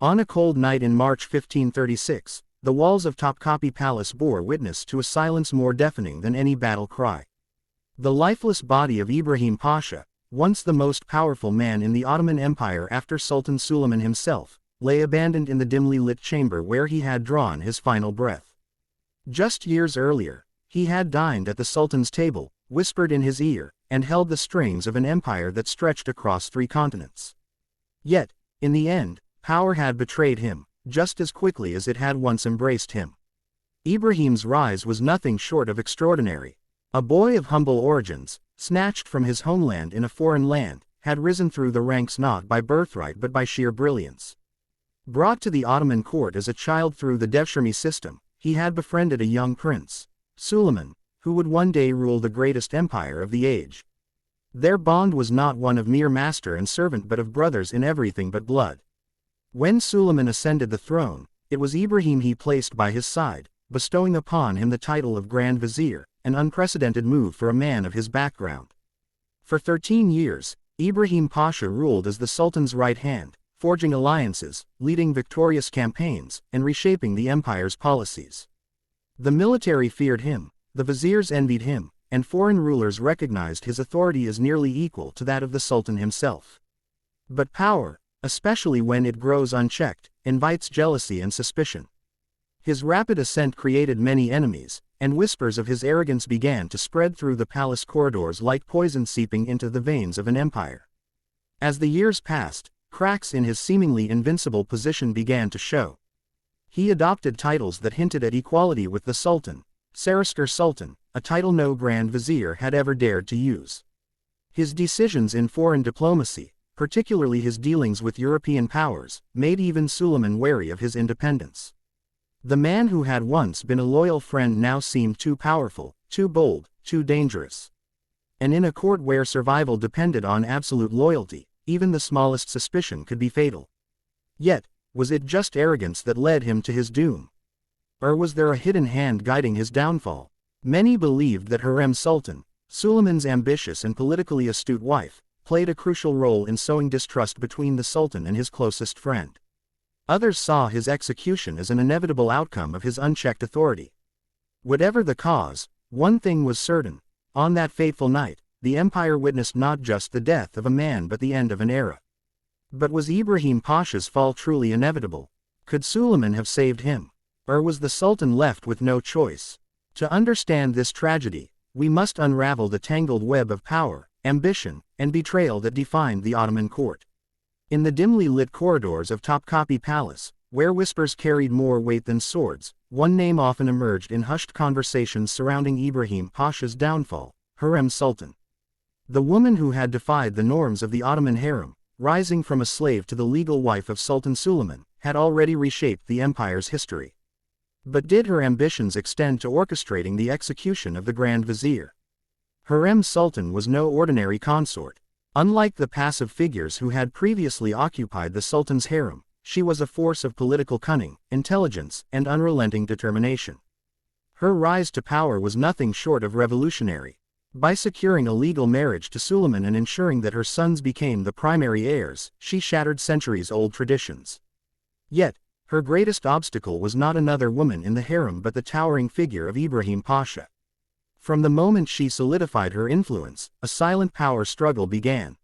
On a cold night in March 1536, the walls of Topkapi Palace bore witness to a silence more deafening than any battle cry. The lifeless body of Ibrahim Pasha, once the most powerful man in the Ottoman Empire after Sultan Suleiman himself, lay abandoned in the dimly lit chamber where he had drawn his final breath. Just years earlier, he had dined at the Sultan's table, whispered in his ear, and held the strings of an empire that stretched across 3 continents. Yet, in the end, power had betrayed him, just as quickly as it had once embraced him. Ibrahim's rise was nothing short of extraordinary. A boy of humble origins, snatched from his homeland in a foreign land, had risen through the ranks not by birthright but by sheer brilliance. Brought to the Ottoman court as a child through the Devshirme system, he had befriended a young prince, Suleiman, who would one day rule the greatest empire of the age. Their bond was not one of mere master and servant but of brothers in everything but blood. When Suleiman ascended the throne, it was Ibrahim he placed by his side, bestowing upon him the title of Grand Vizier, an unprecedented move for a man of his background. For 13 years, Ibrahim Pasha ruled as the Sultan's right hand, forging alliances, leading victorious campaigns, and reshaping the empire's policies. The military feared him, the viziers envied him, and foreign rulers recognized his authority as nearly equal to that of the Sultan himself. But power, especially when it grows unchecked, invites jealousy and suspicion. His rapid ascent created many enemies, and whispers of his arrogance began to spread through the palace corridors like poison seeping into the veins of an empire. As the years passed, cracks in his seemingly invincible position began to show. He adopted titles that hinted at equality with the Sultan, Saraskar Sultan, a title no Grand Vizier had ever dared to use. His decisions in foreign diplomacy, particularly his dealings with European powers, made even Suleiman wary of his independence. The man who had once been a loyal friend now seemed too powerful, too bold, too dangerous. And in a court where survival depended on absolute loyalty, even the smallest suspicion could be fatal. Yet, was it just arrogance that led him to his doom? Or was there a hidden hand guiding his downfall? Many believed that Hurrem Sultan, Suleiman's ambitious and politically astute wife, played a crucial role in sowing distrust between the Sultan and his closest friend. Others saw his execution as an inevitable outcome of his unchecked authority. Whatever the cause, one thing was certain: on that fateful night, the empire witnessed not just the death of a man but the end of an era. But was Ibrahim Pasha's fall truly inevitable? Could Suleiman have saved him? Or was the Sultan left with no choice? To understand this tragedy, we must unravel the tangled web of power, ambition, and betrayal that defined the Ottoman court. In the dimly lit corridors of Topkapi Palace, where whispers carried more weight than swords, one name often emerged in hushed conversations surrounding Ibrahim Pasha's downfall: Hurrem Sultan. The woman who had defied the norms of the Ottoman harem, rising from a slave to the legal wife of Sultan Suleiman, had already reshaped the empire's history. But did her ambitions extend to orchestrating the execution of the Grand Vizier? Hurrem Sultan was no ordinary consort. Unlike the passive figures who had previously occupied the Sultan's harem, she was a force of political cunning, intelligence, and unrelenting determination. Her rise to power was nothing short of revolutionary. By securing a legal marriage to Suleiman and ensuring that her sons became the primary heirs, she shattered centuries-old traditions. Yet, her greatest obstacle was not another woman in the harem but the towering figure of Ibrahim Pasha. From the moment she solidified her influence, a silent power struggle began.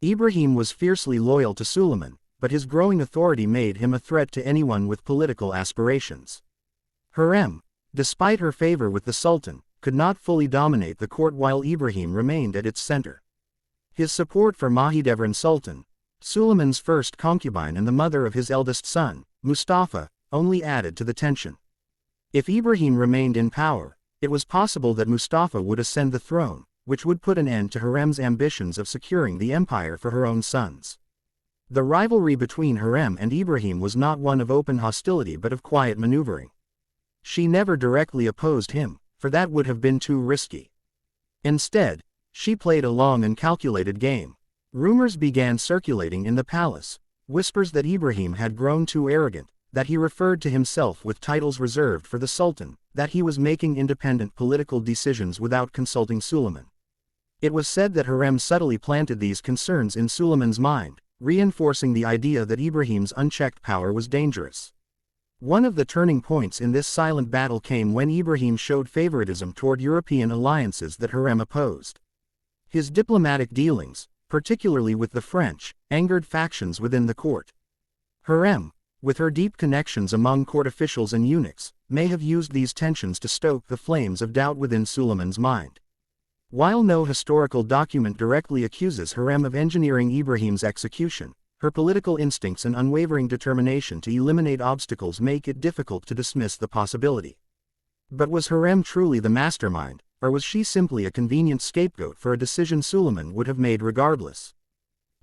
Ibrahim was fiercely loyal to Suleiman, but his growing authority made him a threat to anyone with political aspirations. Hurrem, despite her favor with the Sultan, could not fully dominate the court while Ibrahim remained at its center. His support for Mahidevran Sultan, Suleiman's first concubine and the mother of his eldest son, Mustafa, only added to the tension. If Ibrahim remained in power, it was possible that Mustafa would ascend the throne, which would put an end to Hurrem's ambitions of securing the empire for her own sons. The rivalry between Hurrem and Ibrahim was not one of open hostility but of quiet maneuvering. She never directly opposed him, for that would have been too risky. Instead, she played a long and calculated game. Rumors began circulating in the palace, whispers that Ibrahim had grown too arrogant, that he referred to himself with titles reserved for the Sultan, that he was making independent political decisions without consulting Suleiman. It was said that Hurrem subtly planted these concerns in Suleiman's mind, reinforcing the idea that Ibrahim's unchecked power was dangerous. One of the turning points in this silent battle came when Ibrahim showed favoritism toward European alliances that Hurrem opposed. His diplomatic dealings, particularly with the French, angered factions within the court. Hurrem, with her deep connections among court officials and eunuchs, may have used these tensions to stoke the flames of doubt within Suleiman's mind. While no historical document directly accuses Hurrem of engineering Ibrahim's execution, her political instincts and unwavering determination to eliminate obstacles make it difficult to dismiss the possibility. But was Hurrem truly the mastermind, or was she simply a convenient scapegoat for a decision Suleiman would have made regardless?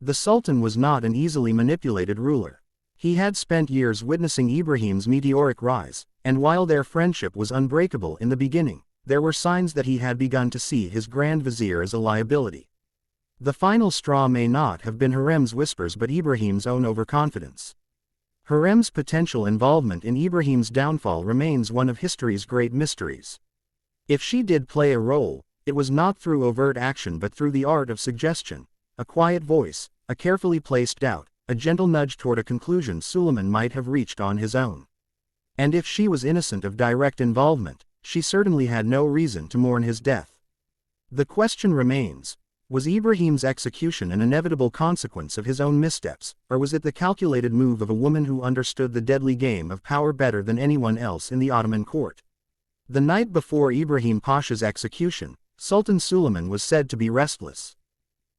The Sultan was not an easily manipulated ruler. He had spent years witnessing Ibrahim's meteoric rise, and while their friendship was unbreakable in the beginning, there were signs that he had begun to see his Grand Vizier as a liability. The final straw may not have been Hurrem's whispers but Ibrahim's own overconfidence. Hurrem's potential involvement in Ibrahim's downfall remains one of history's great mysteries. If she did play a role, it was not through overt action but through the art of suggestion, a quiet voice, a carefully placed doubt, a gentle nudge toward a conclusion Suleiman might have reached on his own. And if she was innocent of direct involvement, she certainly had no reason to mourn his death. The question remains, was Ibrahim's execution an inevitable consequence of his own missteps, or was it the calculated move of a woman who understood the deadly game of power better than anyone else in the Ottoman court? The night before Ibrahim Pasha's execution, Sultan Suleiman was said to be restless.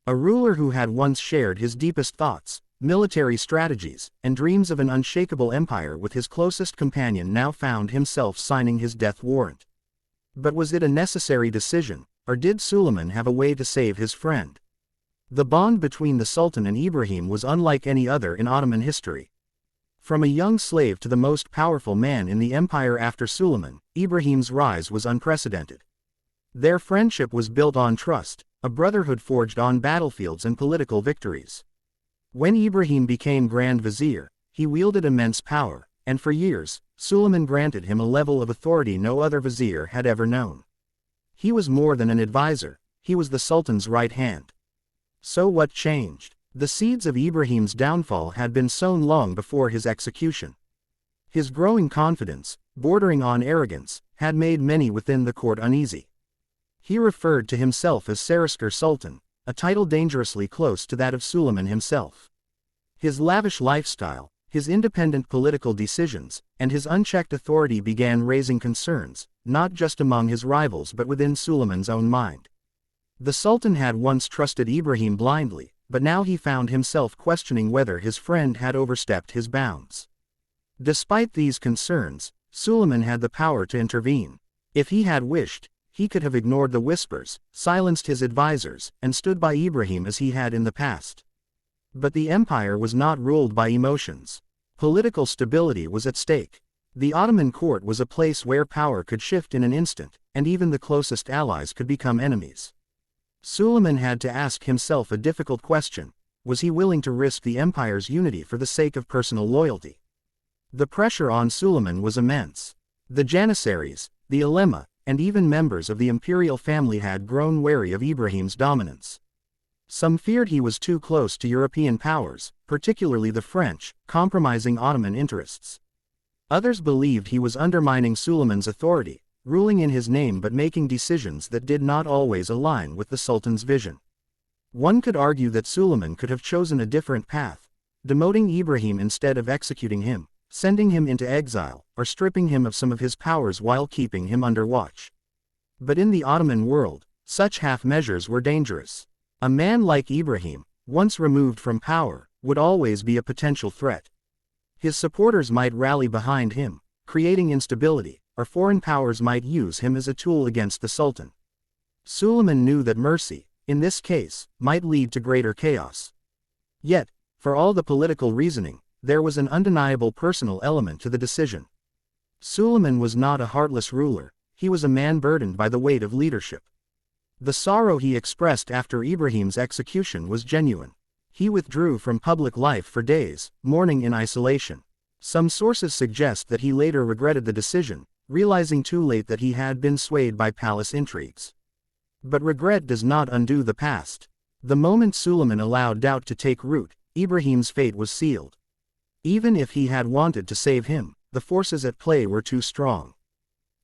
A ruler who had once shared his deepest thoughts, military strategies, and dreams of an unshakable empire with his closest companion now found himself signing his death warrant. But was it a necessary decision, or did Suleiman have a way to save his friend? The bond between the Sultan and Ibrahim was unlike any other in Ottoman history. From a young slave to the most powerful man in the empire after Suleiman, Ibrahim's rise was unprecedented. Their friendship was built on trust, a brotherhood forged on battlefields and political victories. When Ibrahim became Grand Vizier, he wielded immense power, and for years, Suleiman granted him a level of authority no other vizier had ever known. He was more than an advisor, he was the Sultan's right hand. So what changed? The seeds of Ibrahim's downfall had been sown long before his execution. His growing confidence, bordering on arrogance, had made many within the court uneasy. He referred to himself as Saraskar Sultan, a title dangerously close to that of Suleiman himself. His lavish lifestyle, his independent political decisions, and his unchecked authority began raising concerns, not just among his rivals but within Suleiman's own mind. The Sultan had once trusted Ibrahim blindly, but now he found himself questioning whether his friend had overstepped his bounds. Despite these concerns, Suleiman had the power to intervene. If he had wished, he could have ignored the whispers, silenced his advisors, and stood by Ibrahim as he had in the past. But the empire was not ruled by emotions. Political stability was at stake. The Ottoman court was a place where power could shift in an instant, and even the closest allies could become enemies. Suleiman had to ask himself a difficult question: was he willing to risk the empire's unity for the sake of personal loyalty? The pressure on Suleiman was immense. The Janissaries, the ulema, and even members of the imperial family had grown wary of Ibrahim's dominance. Some feared he was too close to European powers, particularly the French, compromising Ottoman interests. Others believed he was undermining Suleiman's authority, ruling in his name but making decisions that did not always align with the Sultan's vision. One could argue that Suleiman could have chosen a different path, demoting Ibrahim instead of executing him, sending him into exile, or stripping him of some of his powers while keeping him under watch. But in the Ottoman world, such half measures were dangerous. A man like Ibrahim, once removed from power, would always be a potential threat. His supporters might rally behind him, creating instability, or foreign powers might use him as a tool against the Sultan. Suleiman knew that mercy, in this case, might lead to greater chaos. Yet, for all the political reasoning, there was an undeniable personal element to the decision. Suleiman was not a heartless ruler, he was a man burdened by the weight of leadership. The sorrow he expressed after Ibrahim's execution was genuine. He withdrew from public life for days, mourning in isolation. Some sources suggest that he later regretted the decision, realizing too late that he had been swayed by palace intrigues. But regret does not undo the past. The moment Suleiman allowed doubt to take root, Ibrahim's fate was sealed. Even if he had wanted to save him, the forces at play were too strong.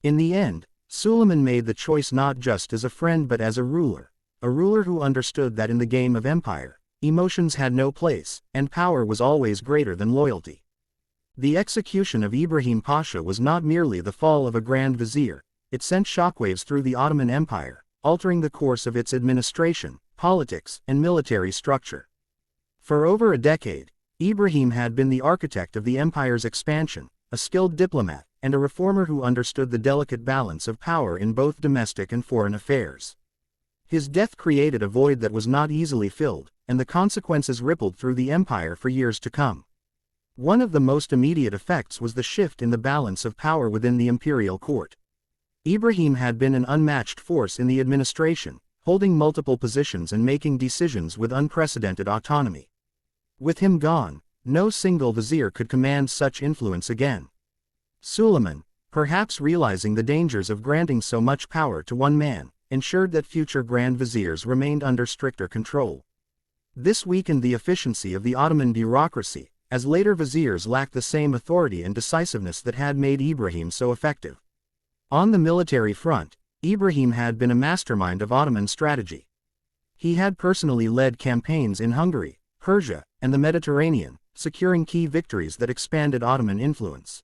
In the end, Suleiman made the choice not just as a friend but as a ruler who understood that in the game of empire, emotions had no place, and power was always greater than loyalty. The execution of Ibrahim Pasha was not merely the fall of a grand vizier, it sent shockwaves through the Ottoman Empire, altering the course of its administration, politics, and military structure. For over a decade, Ibrahim had been the architect of the empire's expansion, a skilled diplomat, and a reformer who understood the delicate balance of power in both domestic and foreign affairs. His death created a void that was not easily filled, and the consequences rippled through the empire for years to come. One of the most immediate effects was the shift in the balance of power within the imperial court. Ibrahim had been an unmatched force in the administration, holding multiple positions and making decisions with unprecedented autonomy. With him gone, no single vizier could command such influence again. Suleiman, perhaps realizing the dangers of granting so much power to one man, ensured that future grand viziers remained under stricter control. This weakened the efficiency of the Ottoman bureaucracy, as later viziers lacked the same authority and decisiveness that had made Ibrahim so effective. On the military front, Ibrahim had been a mastermind of Ottoman strategy. He had personally led campaigns in Hungary, Persia, and the Mediterranean, securing key victories that expanded Ottoman influence.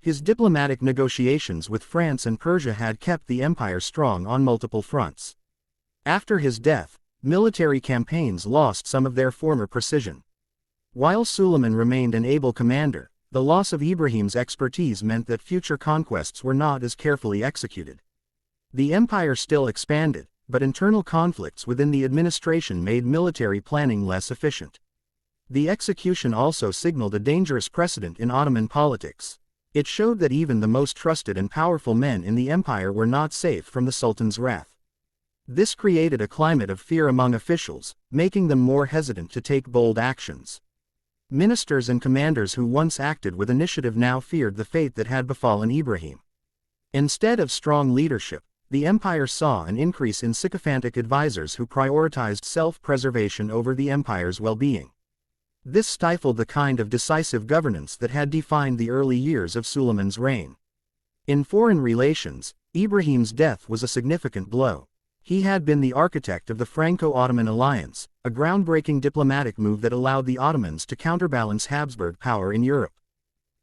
His diplomatic negotiations with France and Persia had kept the empire strong on multiple fronts. After his death, military campaigns lost some of their former precision. While Suleiman remained an able commander, the loss of Ibrahim's expertise meant that future conquests were not as carefully executed. The empire still expanded, but internal conflicts within the administration made military planning less efficient. The execution also signaled a dangerous precedent in Ottoman politics. It showed that even the most trusted and powerful men in the empire were not safe from the Sultan's wrath. This created a climate of fear among officials, making them more hesitant to take bold actions. Ministers and commanders who once acted with initiative now feared the fate that had befallen Ibrahim. Instead of strong leadership, the empire saw an increase in sycophantic advisors who prioritized self-preservation over the empire's well-being. This stifled the kind of decisive governance that had defined the early years of Suleiman's reign. In foreign relations, Ibrahim's death was a significant blow. He had been the architect of the Franco-Ottoman alliance, a groundbreaking diplomatic move that allowed the Ottomans to counterbalance Habsburg power in Europe.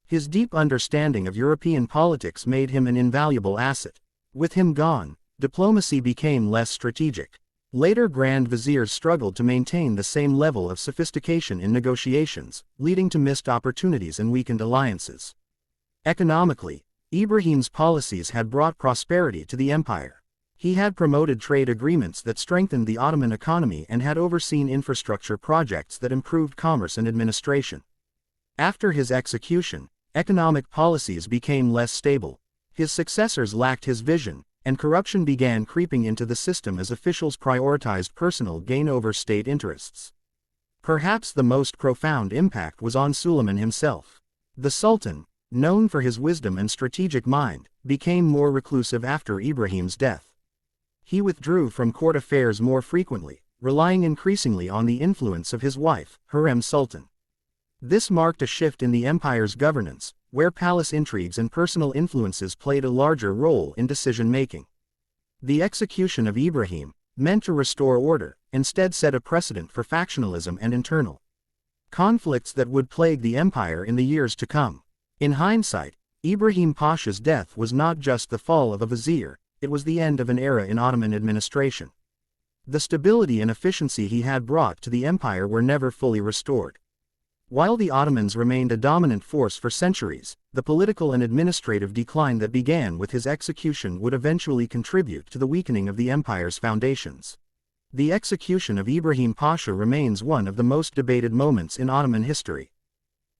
His deep understanding of European politics made him an invaluable asset. With him gone, diplomacy became less strategic. Later Grand Viziers struggled to maintain the same level of sophistication in negotiations, leading to missed opportunities and weakened alliances. Economically, Ibrahim's policies had brought prosperity to the empire. He had promoted trade agreements that strengthened the Ottoman economy and had overseen infrastructure projects that improved commerce and administration. After his execution, economic policies became less stable. His successors lacked his vision, and corruption began creeping into the system as officials prioritized personal gain over state interests. Perhaps the most profound impact was on Suleiman himself. The Sultan, known for his wisdom and strategic mind, became more reclusive after Ibrahim's death. He withdrew from court affairs more frequently, relying increasingly on the influence of his wife, Hurrem Sultan. This marked a shift in the empire's governance, where palace intrigues and personal influences played a larger role in decision-making. The execution of Ibrahim, meant to restore order, instead set a precedent for factionalism and internal conflicts that would plague the empire in the years to come. In hindsight, Ibrahim Pasha's death was not just the fall of a vizier, it was the end of an era in Ottoman administration. The stability and efficiency he had brought to the empire were never fully restored. While the Ottomans remained a dominant force for centuries, the political and administrative decline that began with his execution would eventually contribute to the weakening of the empire's foundations. The execution of Ibrahim Pasha remains one of the most debated moments in Ottoman history.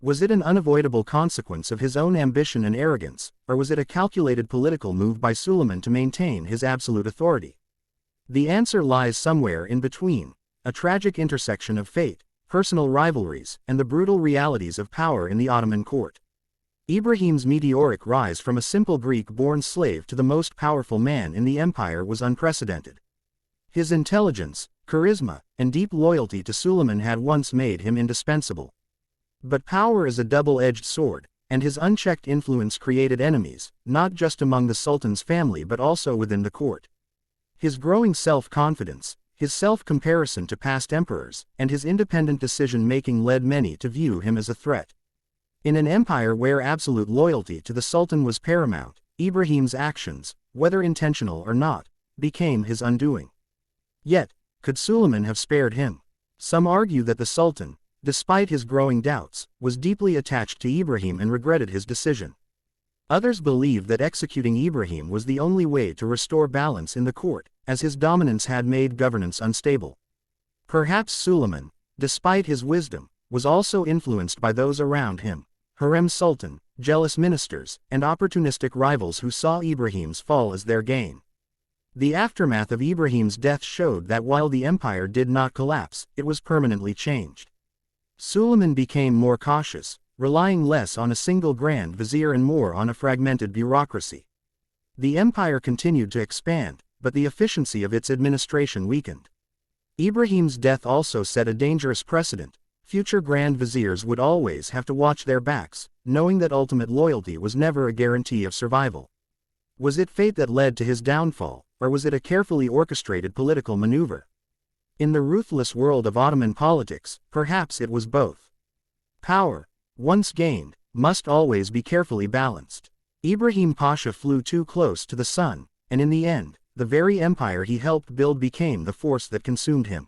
Was it an unavoidable consequence of his own ambition and arrogance, or was it a calculated political move by Suleiman to maintain his absolute authority? The answer lies somewhere in between, a tragic intersection of fate, personal rivalries, and the brutal realities of power in the Ottoman court. Ibrahim's meteoric rise from a simple Greek-born slave to the most powerful man in the empire was unprecedented. His intelligence, charisma, and deep loyalty to Suleiman had once made him indispensable. But power is a double-edged sword, and his unchecked influence created enemies, not just among the Sultan's family but also within the court. His growing self-confidence, his self-comparison to past emperors, and his independent decision-making led many to view him as a threat. In an empire where absolute loyalty to the Sultan was paramount, Ibrahim's actions, whether intentional or not, became his undoing. Yet, could Suleiman have spared him? Some argue that the Sultan, despite his growing doubts, was deeply attached to Ibrahim and regretted his decision. Others believe that executing Ibrahim was the only way to restore balance in the court, as his dominance had made governance unstable. Perhaps Suleiman, despite his wisdom, was also influenced by those around him, Hurrem Sultan, jealous ministers, and opportunistic rivals who saw Ibrahim's fall as their gain. The aftermath of Ibrahim's death showed that while the empire did not collapse, it was permanently changed. Suleiman became more cautious, relying less on a single grand vizier and more on a fragmented bureaucracy. The empire continued to expand, but the efficiency of its administration weakened. Ibrahim's death also set a dangerous precedent. Future grand viziers would always have to watch their backs, knowing that ultimate loyalty was never a guarantee of survival. Was it fate that led to his downfall, or was it a carefully orchestrated political maneuver? In the ruthless world of Ottoman politics, perhaps it was both. Power, once gained, must always be carefully balanced. Ibrahim Pasha flew too close to the sun, and in the end, the very empire he helped build became the force that consumed him.